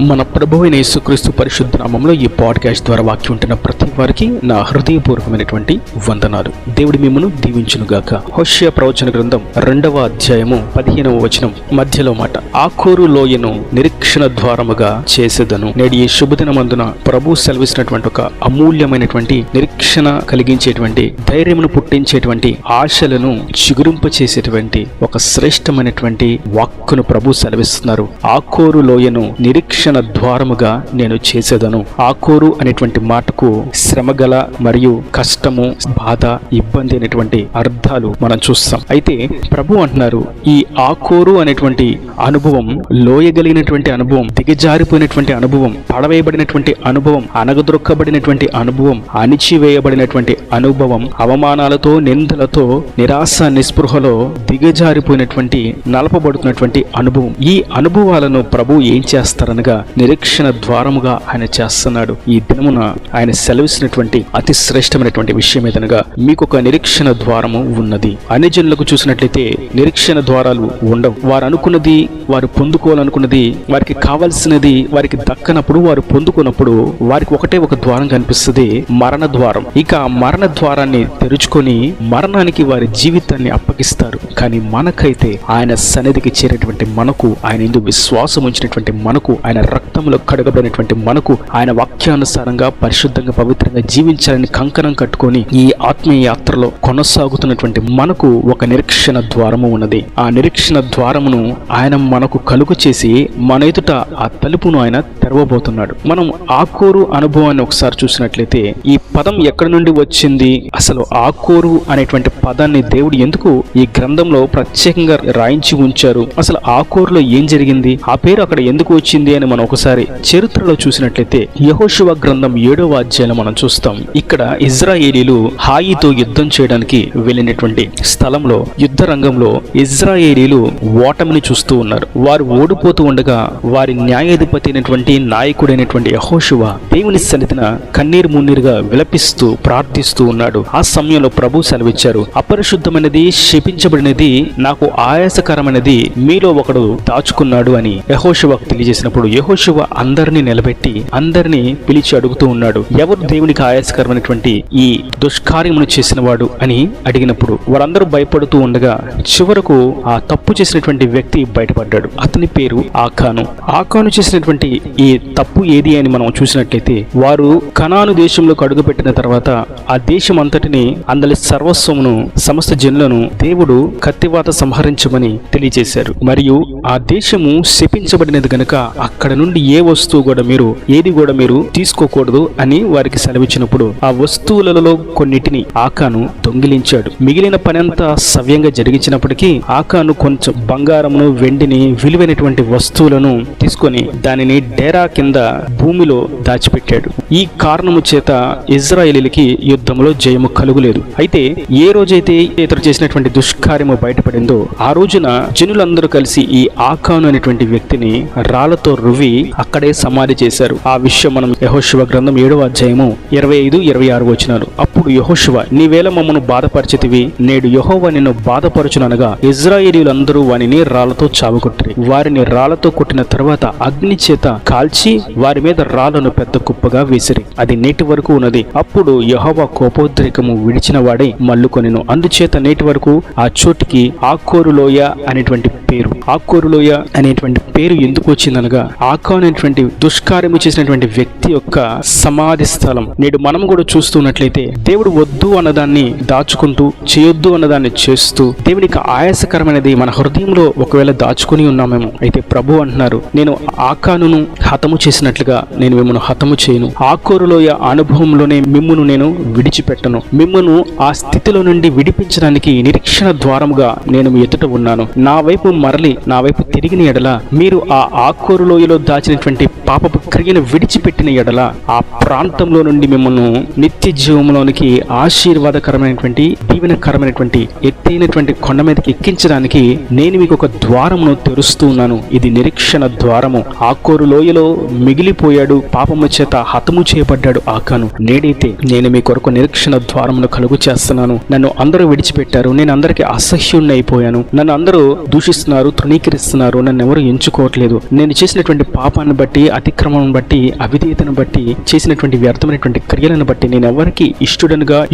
మన ప్రభువైన యేసుక్రీస్తు పరిశుద్ధ నామములో ఈ పాడ్కాస్ట్ ద్వారా వాక్యం ఉంటున్న ప్రతి వారికి నా హృదయపూర్వకమైనటువంటి వందనాలు. దేవుడి మిమ్మును దీవించునుగాక. హోషేయ ప్రవచన గ్రంథం 2వ అధ్యాయము 15వ వచనం మధ్యలో మాట, ఆకోరు లోయను నిరీక్షణ ద్వారముగా చేసేదను. నేడు ఈ శుభదినమందున ప్రభు సెలవిస్తున్నటువంటి ఒక అమూల్యమైనటువంటి నిరీక్షణ కలిగించేటువంటి, ధైర్యమును పుట్టించేటువంటి, ఆశలను చిగురింప చేసేటువంటి ఒక శ్రేష్టమైనటువంటి వాక్కును ప్రభు సెలవిస్తున్నారు. ఆకోరు లోయను నిరీక్షణ ద్వారముగా నేను చేసేదను. ఆకోరు అనేటువంటి మాటకు శ్రమగల మరియు కష్టము, బాధ, ఇబ్బంది అనేటువంటి అర్థాలు మనం చూస్తాం. అయితే ప్రభు అంటున్నారు, ఈ ఆకోరు అనేటువంటి అనుభవం, లోయగలిగినటువంటి అనుభవం, దిగజారిపోయినటువంటి అనుభవం, పడవేయబడినటువంటి అనుభవం, అనగదొక్కబడినటువంటి అనుభవం, అణిచివేయబడినటువంటి అనుభవం, అవమానాలతో, నిందలతో, నిరాశ నిస్పృహలో దిగజారిపోయినటువంటి, నలపబడుతున్నటువంటి అనుభవం. ఈ అనుభవాలను ప్రభు ఏం చేస్తారనగా నిరీక్షణ ద్వారముగా ఆయన చేస్తున్నాడు. ఈ దినమున ఆయన సెలవిస్తున్నటువంటి అతి శ్రేష్టమైనటువంటి విషయం ఏదనగా, మీకు ఒక నిరీక్షణ ద్వారము ఉన్నది. అన్ని జనులకు చూసినట్లయితే నిరీక్షణ ద్వారాలు ఉండవు. వారు అనుకున్నది, వారు పొందుకోవాలనుకున్నది, వారికి కావలసినది వారికి దక్కనప్పుడు, వారు పొందుకున్నప్పుడు వారికి ఒకటే ఒక ద్వారం కనిపిస్తుంది, మరణ ద్వారం. ఇక ఆ మరణ ద్వారాన్ని తెరుచుకొని మరణానికి వారి జీవితాన్ని అప్పగిస్తారు. కానీ మనకైతే ఆయన సన్నిధికి చేరేటువంటి మనకు, ఆయన యందు విశ్వాసం ఉంచినటువంటి మనకు, ఆయన రక్తంలో కడగబడినటువంటి మనకు, ఆయన వాక్యానుసారంగా పరిశుద్ధంగా పవిత్రంగా జీవించాలని కంకణం కట్టుకొని ఈ ఆత్మీయ యాత్రలో కొనసాగుతున్నటువంటి మనకు ఒక నిరీక్షణ ద్వారము ఉన్నది. ఆ నిరీక్షణ ద్వారమును ఆయన మనకు కలుగు చేసి మన ఎదుట ఆ తలుపును ఆయన తెరవబోతున్నాడు. మనం ఆకోరు అనుభవాన్ని ఒకసారి చూసినట్లయితే, ఈ పదం ఎక్కడి నుండి వచ్చింది, అసలు ఆకోరు అనేటువంటి పదాన్ని దేవుడు ఎందుకు ఈ గ్రంథంలో ప్రత్యేకంగా రాయించి ఉంచారు, అసలు ఆకోరులో ఏం జరిగింది, ఆ పేరు అక్కడ ఎందుకు వచ్చింది అని మనం ఒకసారి చరిత్రలో చూసినట్లయితే, యెహోషువ గ్రంథం 7వ అధ్యాయంలో మనం చూస్తాం. ఇక్కడ ఇజ్రాయేలీలు హాయితో యుద్ధం చేయడానికి వెళ్ళినటువంటి స్థలంలో, యుద్ధ రంగంలో ఇజ్రాయేలీలు ఓటమిని చూస్తూ ఉన్నారు. వారు ఓడిపోతూ ఉండగా వారి న్యాయాధిపతి అయినటువంటి, నాయకుడైనటువంటి యెహోషువ దేవుని సన్నిధిన కన్నీరు మున్నీరుగా విలపిస్తూ ప్రార్థిస్తూ ఉన్నాడు. ఆ సమయంలో ప్రభు సెలవిచ్చారు, అపరిశుద్ధమైనది, శపించబడినది, నాకు ఆయాసకరమైనది మీలో ఒకడు దాచుకున్నాడు అని యెహోషువకు తెలియజేసినప్పుడు, యెహోషువ అందరినీ నిలబెట్టి అందరినీ పిలిచి అడుగుతూ ఉన్నాడు, ఎవరు దేవునికి ఆయాసకరమైనటువంటి ఈ దుష్కార్యమును చేసిన వాడు అని అడిగినప్పుడు వారందరూ భయపడుతూ ఉండగా చివరకు ఆ తప్పు చేసినటువంటి వ్యక్తి బయటపడ్డాడు. అతని పేరు ఆకాను. ఆకాను చేసినటువంటి ఈ తప్పు ఏది అని మనం చూసినట్లయితే, వారు కనాను దేశంలోకి అడుగుపెట్టిన తర్వాత ఆ దేశం అంతటిని, అందరి సర్వస్వమును, సమస్త జనులను దేవుడు కత్తివాత సంహరించమని తెలియజేశారు. మరియు ఆ దేశము శపించబడినది గనుక అక్కడ నుండి ఏ వస్తువు కూడా మీరు, ఏది కూడా మీరు తీసుకోకూడదు అని వారికి సెలవిచ్చినప్పుడు ఆ వస్తువులలో కొన్నిటిని ఆకాను దొంగిలించాడు. మిగిలిన పనంతా సవ్యంగా జరిగించినప్పటికీ ఆకాను కొంచెం బంగారమును, వెండిని, విలువైనటువంటి వస్తువులను తీసుకొని దానిని డేరా కింద భూమిలో దాచిపెట్టాడు. ఈ కారణము చేత ఇజ్రాయేలీలకి యుద్ధంలో జయము కలుగులేదు. అయితే ఏ రోజైతే ఇతడు చేసినటువంటి దుష్కార్యము బయటపడిందో ఆ రోజున జనులందరూ కలిసి ఈ ఆకాను అనేటువంటి వ్యక్తిని రాళ్లతో రువ్వి అక్కడే సమాధి చేశారు. ఆ విషయం మనం యెహోషువ గ్రంథం 7వ అధ్యాయము 25-26 వచనాలు. అప్పుడు యెహోషువ, నీవేళ మమ్మను బాధపరిచితివి, నేడు యెహోవా నిన్ను బాధపరచుననగా ఇజ్రాయేలీయులందరూ వానిని రాళ్లతో చావగొట్టిరి. వారిని రాళ్లతో కొట్టిన తర్వాత అగ్ని చేత కాల్చి వారి మీద రాళ్లను పెద్ద కుప్పగా వేసిరి. అది నేటి వరకు ఉన్నది. అప్పుడు యెహోవా కోపోద్రేకము విడిచిన వాడై మల్లుకొనెను. అందుచేత నేటి వరకు ఆ చోటికి ఆకోరు లోయ అనేటువంటి పేరు. ఆకోరు లోయ అనేటువంటి పేరు ఎందుకు వచ్చిందనగా, ఆకాను అనేటువంటి దుష్కార్యము చేసినటువంటి వ్యక్తి యొక్క సమాధి స్థలం. నేడు మనం కూడా చూస్తున్నట్లయితే దేవుడు వద్దు అన్నదాన్ని దాచుకుంటూ, చేయొద్దు అన్నదాన్ని చేస్తూ, దేవునికి ఆయాసకరమైనది మన హృదయంలో ఒకవేళ దాచుకుని ఉన్నామేమో. అయితే ప్రభు అంటున్నారు, నేను ఆకానును హతము చేసినట్లుగా నేను మిమ్మల్ని హతము చేయను. ఆకోరులోయ అనుభవంలోనే మిమ్మును నేను విడిచిపెట్టను. మిమ్మును ఆ స్థితిలో నుండి విడిపించడానికి నిరీక్షణ ద్వారముగా నేను మీ ఎదుట ఉన్నాను. నా వైపు మరలి, నా వైపు తిరిగిన ఎడల, మీరు ఆ ఆకోరులోయలో దాచినటువంటి పాపపు క్రియను విడిచిపెట్టిన ఎడల, ఆ ప్రాంతంలో నుండి మిమ్మల్ని నిత్య జీవంలోనికి, ఆశీర్వాదకరమైనటువంటి, దీవెనకరమైనటువంటి, ఎత్తైనటువంటి కొండ మీదకి ఎక్కించడానికి నేను మీకు ఒక ద్వారమును తెరుస్తూ ఉన్నాను. ఇది నిరీక్షణ ద్వారము. ఆకోరు లోయలో మిగిలిపోయాడు, పాపము చేత హతము చేయబడ్డాడు ఆకాను. నేడైతే నేను మీ కొరకు నిరీక్షణ ద్వారమును కలుగు చేస్తున్నాను. నన్ను అందరూ విడిచిపెట్టారు, నేను అందరికీ అసహ్యుణ్ణి అయిపోయాను, నన్ను అందరూ దూషిస్తున్నారు, తృణీకరిస్తున్నారు, నన్ను ఎవరు ఎంచుకోవట్లేదు, నేను చేసినటువంటి పాపాన్ని బట్టి, అతిక్రమం బట్టి, అవిధేయతను బట్టి, చేసినటువంటి వ్యర్థమైనటువంటి క్రియలను బట్టి నేను ఎవరికి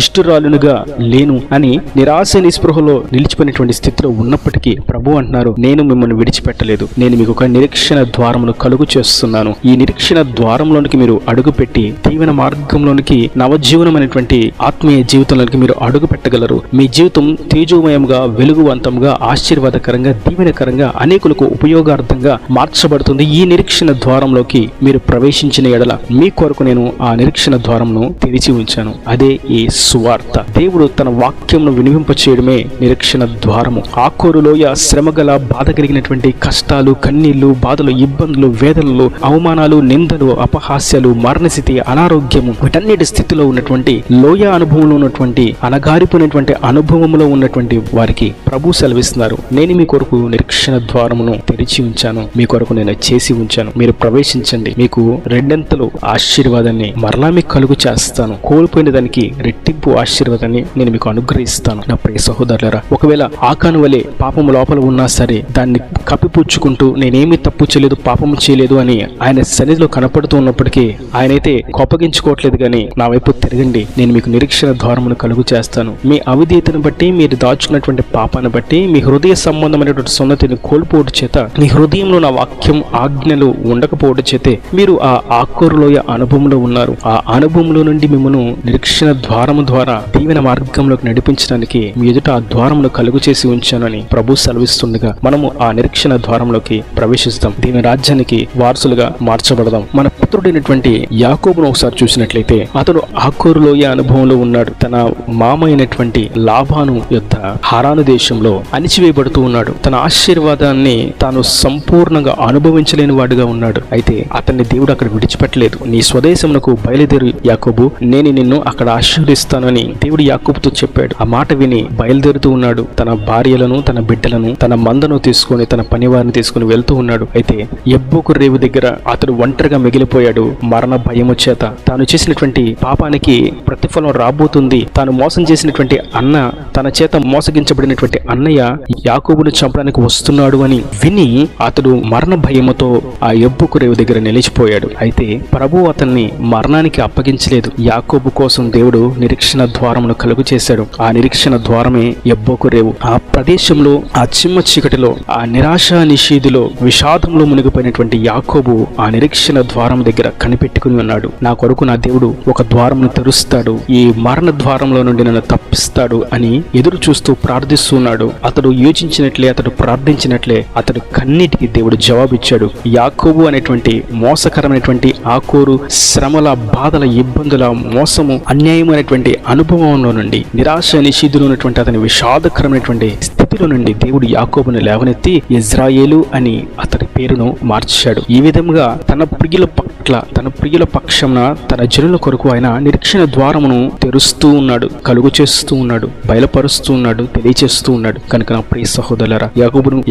ఇష్టురాలునుగా లేను అని నిరాశ నిస్పృహలో నిలిచిపోయినటువంటి స్థితిలో ఉన్నప్పటికీ ప్రభు అంటున్నారు, నేను మిమ్మల్ని విడిచిపెట్టలేదు, నేను మీకు ఒక నిరీక్షణ ద్వారమును కలుగు చేస్తున్నాను. ఈ నిరీక్షణ ద్వారంలోనికి మీరు అడుగుపెట్టి దీవెన మార్గంలోనికి, నవజీవనమైనటువంటి ఆత్మీయ జీవితంలోనికి మీరు అడుగు పెట్టగలరు. మీ జీవితం తేజోమయంగా, వెలుగువంతంగా, ఆశీర్వాదకరంగా, దీవెనకరంగా, అనేకులకు ఉపయోగార్థంగా మార్చబడుతుంది. ఈ నిరీక్షణ ద్వారంలోకి మీరు ప్రవేశించిన ఎడల మీ కొరకు నేను ఆ నిరీక్షణ ద్వారంను తెరిచి ఉంచాను. అదే ఈ సువార్త. దేవుడు తన వాక్యంను వినిపింప చేయడమే నిరీక్షణ ద్వారము. ఆకోరులోయ శ్రమగల, బాధ కలిగినటువంటి కష్టాలు, కన్నీళ్లు, బాధలు, ఇబ్బందులు, వేదనలు, అవమానాలు, నిందలు, అపహాస్యాలు, మరణస్థితి, అనారోగ్యము, వీటన్నిటి స్థితిలో ఉన్నటువంటి లోయ అనుభవంలో ఉన్నటువంటి, అనగారిపోయినటువంటి అనుభవంలో ఉన్నటువంటి వారికి ప్రభు సెలవిస్తున్నారు, నేను మీ కొరకు నిరీక్షణ ద్వారమును తెరిచి ఉంచాను, మీ కొరకు నేను చేసి ఉంచాను, మీరు ప్రవేశించండి, మీకు రెండంతలు ఆశీర్వాదాన్ని మరలా మీకు కలుగు చేస్తాను, కోల్పోయిన దానికి రెట్టింపు ఆశీర్వాదాన్ని నేను మీకు అనుగ్రహిస్తాను. నా ప్రియ సహోదరులారా, ఒకవేళ ఆకాను వలె పాపము లోపల ఉన్నా సరే దాన్ని కప్పిపుచ్చుకుంటూ నేనేమి తప్పు చేయలేదు, పాపము చేయలేదు అని ఆయన సన్నిధిలో కనపడుతూ ఉన్నప్పటికీ ఆయనైతే కోపగించుకోవట్లేదు, కానీ నా వైపు తిరగండి, నేను మీకు నిరీక్షణ ద్వారమును కలుగు చేస్తాను. మీ అవిధేయతను బట్టి, మీరు దాచుకున్నటువంటి పాపాన్ని బట్టి, మీ హృదయ సంబంధమైనటువంటి సున్నతిని కోల్పోవడం చేత, మీ హృదయంలో నా వాక్యం, ఆజ్ఞలు ఉండకపోవడం చేతే మీరు ఆ ఆకోరులోయ అనుభవంలో ఉన్నారు. ఆ అనుభవంలో నుండి మిమ్మల్ని నిరీక్షణ ద్వారము ద్వారా దీవెన మార్గంలోకి నడిపించడానికి మీ ఎదుట ఆ ద్వారమును కలుగు చేసి ఉంచానని ప్రభు సెలవిస్తుండగా మనము ఆ నిరీక్షణ ద్వారంలోకి ప్రవేశిస్తాం. దీని రాజ్యానికి వారసులుగా మార్చబడదాం. మన పుత్రుడైనటువంటి యాకోబును ఒకసారి చూసినట్లయితే అతడు ఆకోరులోయ అనుభవంలో ఉన్నాడు. తన మామ అయినటువంటి లాబాను యొద్ద హారాను దేశంలో అణిచివేయబడుతూ ఉన్నాడు. తన ఆశీర్వాదాన్ని తాను సంపూర్ణంగా అనుభవించలేని వాడుగా ఉన్నాడు. అయితే అతన్ని దేవుడు అక్కడ విడిచిపెట్టలేదు. నీ స్వదేశమునకు బయలుదేరు యాకోబు, నేను నిన్ను అక్కడ ఆశీర్వదిస్తానని దేవుడు యాకోబుతో చెప్పాడు. ఆ మాట విని బయలుదేరుతూ ఉన్నాడు. తన భార్యలను, తన బిడ్డలను, తన మందను తీసుకొని, తన పనివారిని తీసుకుని వెళ్తూ ఉన్నాడు. అయితే యబ్బోకు రేవు దగ్గర అతడు ఒంటరిగా మిగిలిపోయాడు. మరణ భయము చేత తాను చేసినటువంటి పాపానికి ప్రతిఫలం రాబోతుంది. తాను మోసం చేసినటువంటి అన్న, తన చేత మోసగించబడినటువంటి అన్నయ్య యాకోబును చంపడానికి వస్తున్నాడు అని విని అతడు మరణ భయముతో ఆ యబ్బోకు రేవు దగ్గర నిలిచిపోయాడు. అయితే ప్రభు అతన్ని మరణానికి అప్పగించలేదు. యాకోబు కోసం దేవుడు నిరీక్షణ ద్వారమును కలుగు చేశాడు. ఆ నిరీక్షణ ద్వారమే యబ్బోకు రేవు. ఆ ప్రదేశంలో, ఆ చిమ్మ చీకటిలో, ఆ నిరాశ నిషేధిలో, విషాదంలో మునిగిపోయినటువంటి యాకోబు ఆ నిరీక్షణ ద్వారం దగ్గర కనిపెట్టుకుని ఉన్నాడు. నా కొరకు నా దేవుడు ఒక ద్వారమును తెరుస్తాడు, ఈ మరణ ద్వారంలో నుండి నన్ను తప్పిస్తాడు అని ఎదురు చూస్తూ ప్రార్థిస్తున్నాడు. అతడు యోచించినట్లే, అతడు ప్రార్థించినట్లే అతడు కన్నీటికి దేవుడు జవాబిచ్చాడు. యాకోబు అనేటువంటి మోసకరమైనటువంటి ఆకోరు శ్రమల, బాధల, ఇబ్బందుల, మోసము, అన్యాయమైనటువంటి అనుభవంలో నుండి, నిరాశ నిషేధిలో ఉన్నటువంటి అతని విషాదకరమైనటువంటి స్థితిలో నుండి దేవుడు యాకోబును లేవనెత్తి ఇజ్రాయేలు అని అతని పేరును మార్చాడు. ఈ విధంగా తన ప్రియుల పట్ల, తన ప్రియుల పక్షంన, తన జనుల కొరకు ఆయన నిరీక్షణ ద్వారమును తెరుస్తూ ఉన్నాడు, కలుగు చేస్తూ ఉన్నాడు, బయలుపరుస్తూ ఉన్నాడు, తెలియచేస్తూ ఉన్నాడు. కనుక నా ప్రియ సహోదరులారా,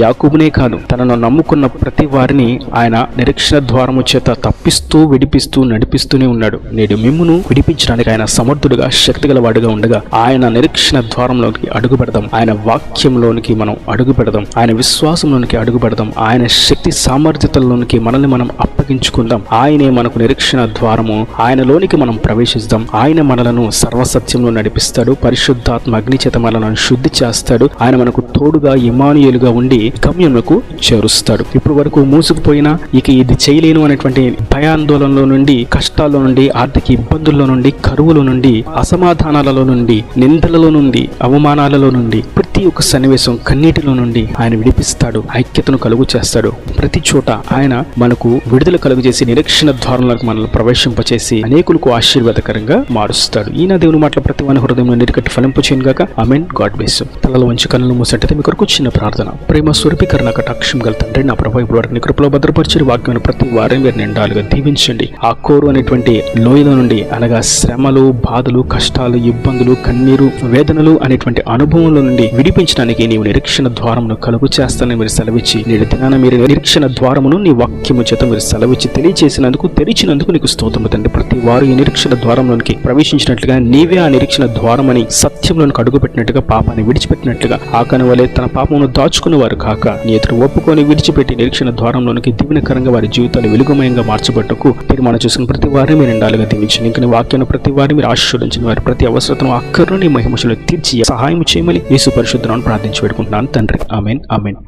యాకోబునే కాదు, తనను నమ్ముకున్న ప్రతి వారిని ఆయన నిరీక్షణ ద్వారము చేత తప్పిస్తూ, విడిపిస్తూ, నడిపిస్తూనే ఉన్నాడు. నేడు మిమ్మును విడిపించడానికి ఆయన సమర్థుడుగా, శక్తిగలవాడుగా ఉండగా ఆయన నిరీక్షణ ద్వారంలోకి అడుగు పెడదాం. ఆయన వాక్యంలోనికి మనం అడుగు పెడదాం. ఆయన విశ్వాసంలోనికి అడుగు పెడదాం. ఆయన శక్తి సామర్థ్యతల్లోనికి మనల్ని మనం అప్పగించుకుందాం. ఆయనే మనకు నిరీక్షణ ద్వారము. ఆయనలోనికి మనం ప్రవేశిస్తాం. ఆయన మనలను సర్వసత్యంలో నడిపిస్తాడు. పరిశుద్ధాత్మ అగ్ని చేత మనలను శుద్ధి చేస్తాడు. ఆయన మనకు తోడుగా, ఇమ్మానుయేలుగా ఉండి గమ్యమునకు చేరుస్తాడు. ఇప్పుడు వరకు మూసుకుపోయినా, ఇక ఇది చేయలేను అనేటువంటి భయాందోళనలో నుండి, కష్టాల్లో నుండి, ఆర్థిక ఇబ్బందుల్లో నుండి, కరువుల నుండి, అసమాధానాలలో నుండి, నిందలలో నుండి, అవమానాలలో నుండి, ప్రతి ఒక్క సన్నివేశం, కన్నీటిలో నుండి ఆయన విడిపిస్తాడు. ఐక్యతను కలుగు చేస్తాడు. ప్రతి చోట ఆయన మనకు విడుదల కలుగు చేసి నిరీక్షణ ద్వారంలోకి మనల్ని ప్రవేశింపచేసి అనేకులకు ఆశీర్వాదకరంగా మారుస్తాడు. ఈయన దేవుని మాటల ప్రతి వాని హృదయంలో నీరుకట్టి ఫలింపు చేయను గాక. ఆమేన్. God bless you. తలలో వంచి కన్నులు మూసంటే మీ కొరకు చిన్న ప్రార్థన. ప్రేమ స్వరూపీకరణ కటాక్షం గల తండ్రి, నా ప్రభు ఇప్పుడు వరకు నీ కృపలో భద్రపరిచిన వాక్యాన్ని ప్రతి వారం మీరు నిండాలుగా దీవించండి. ఆ కోరు అనేటువంటి లోయలో నుండి, అనగా శ్రమలు, బాధలు, కష్టాలు, ఇబ్బందులు, కన్నీరు, వేదనలు అనేటువంటి అనుభవంలో నుండి విడిపించడానికి నీవు నిరీక్షణ ద్వారమును కలుగు చేస్తానని మీరు సెలవిచ్చి, నేడు దినాన మీరు నిరీక్షణ ద్వారమును నీ వాక్యము చేత మీరు సెలవిచ్చి తెలియజేసినందుకు చూపినందుకు, తెరిచినందుకు నీకు స్తోత్రము తండ్రి. ప్రతి వారు ఈ నిరీక్షణ ద్వారంలోనికి ప్రవేశించినట్లుగా, నీవే ఆ నిరీక్షణ ద్వారమని సత్యంలోనికి అడుగుపెట్టినట్టుగా, పాపాన్ని విడిచిపెట్టినట్లుగా, ఆకాని వలె తన పాపమును దాచుకున్న వారు కాక నీ ఎదురు ఒప్పుకొని విడిచిపెట్టి నిరీక్షణ ద్వారంలోనికి దీవెనకరంగా వారి జీవితాలు వెలుగుమయంగా మార్చబట్టకు తీర్మానం చేసుకుని ప్రతి వారిని మీరు నిండాలుగా దీవించండి. ఇంకా నీ వాక్యాన్ని ప్రతి వారిని మీరు ఆశీర్వదించిన వారి ప్రతి అవసరతను అక్కర్ను నీ మహిమలో తీర్చి సహాయం చేయమని యేసు పరిశుద్ధ నామమున ప్రార్థించి పెట్టుకుంటున్నాను తండ్రి. ఆమేన్, ఆమేన్.